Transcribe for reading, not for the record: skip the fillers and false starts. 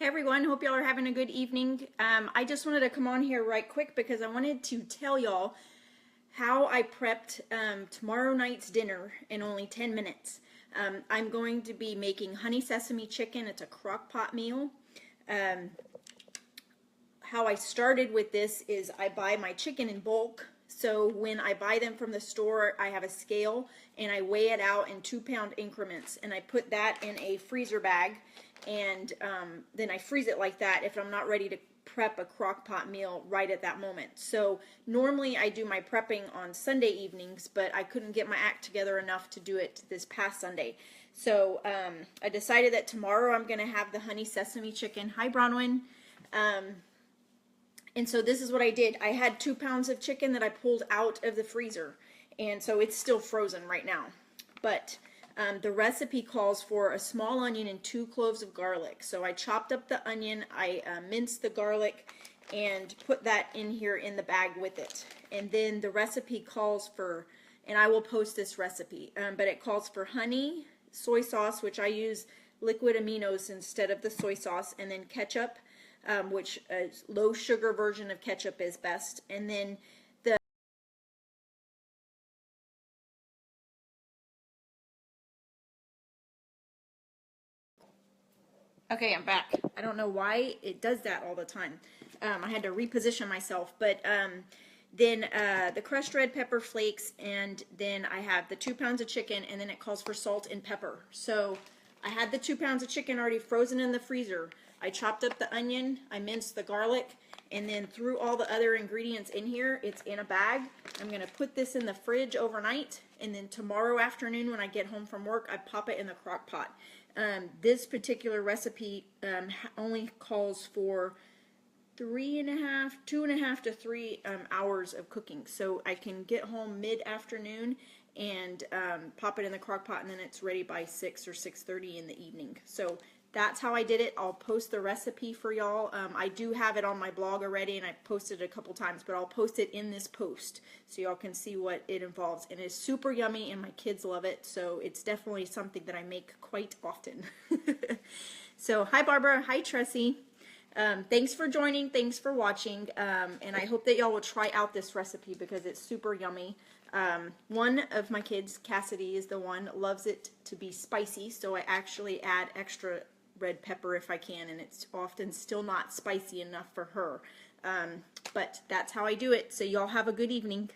Hey everyone, hope y'all are having a good evening. I just wanted to come on here right quick because I wanted to tell y'all how I prepped tomorrow night's dinner in only 10 minutes. I'm going to be making honey sesame chicken. It's a crock pot meal. How I started with this is I buy my chicken in bulk. So when I buy them from the store, I have a scale and I weigh it out in 2-pound increments, and I put that in a freezer bag, and then I freeze it like that if I'm not ready to prep a crock pot meal right at that moment. So normally I do my prepping on Sunday evenings, but I couldn't get my act together enough to do it this past Sunday. So I decided that tomorrow I'm going to have the honey sesame chicken. Hi Bronwyn. And so this is what I did. I had 2 pounds of chicken that I pulled out of the freezer, and so it's still frozen right now. But the recipe calls for a small onion and 2 cloves of garlic. So I chopped up the onion, I minced the garlic, and put that in here in the bag with it. And then the recipe calls for, and I will post this recipe, but it calls for honey, soy sauce, which I use liquid aminos instead of the soy sauce, and then ketchup, which a low sugar version of ketchup is best, and then the okay, I'm back. I don't know why it does that all the time. I had to reposition myself, but then the crushed red pepper flakes, and then I have the 2 pounds of chicken, and then it calls for salt and pepper. So I had the 2 pounds of chicken already frozen in the freezer. I chopped up the onion, I minced the garlic, and then threw all the other ingredients in here. It's in a bag. I'm going to put this in the fridge overnight, and then tomorrow afternoon when I get home from work, I pop it in the crock pot. This particular recipe only calls for 2.5 to 3 hours of cooking. So I can get home mid-afternoon and pop it in the crock pot, and then it's ready by 6 or 6:30 in the evening. So that's how I did it. I'll post the recipe for y'all. I do have it on my blog already, and I posted it a couple times, but I'll post it in this post so y'all can see what it involves. And it's super yummy, and my kids love it, so it's definitely something that I make quite often. So hi Barbara, hi Tressie. Thanks for joining, thanks for watching, and I hope that y'all will try out this recipe because it's super yummy. One of my kids, Cassidy, is the one, loves it to be spicy, so I actually add extra red pepper if I can, and it's often still not spicy enough for her. But that's how I do it, so y'all have a good evening.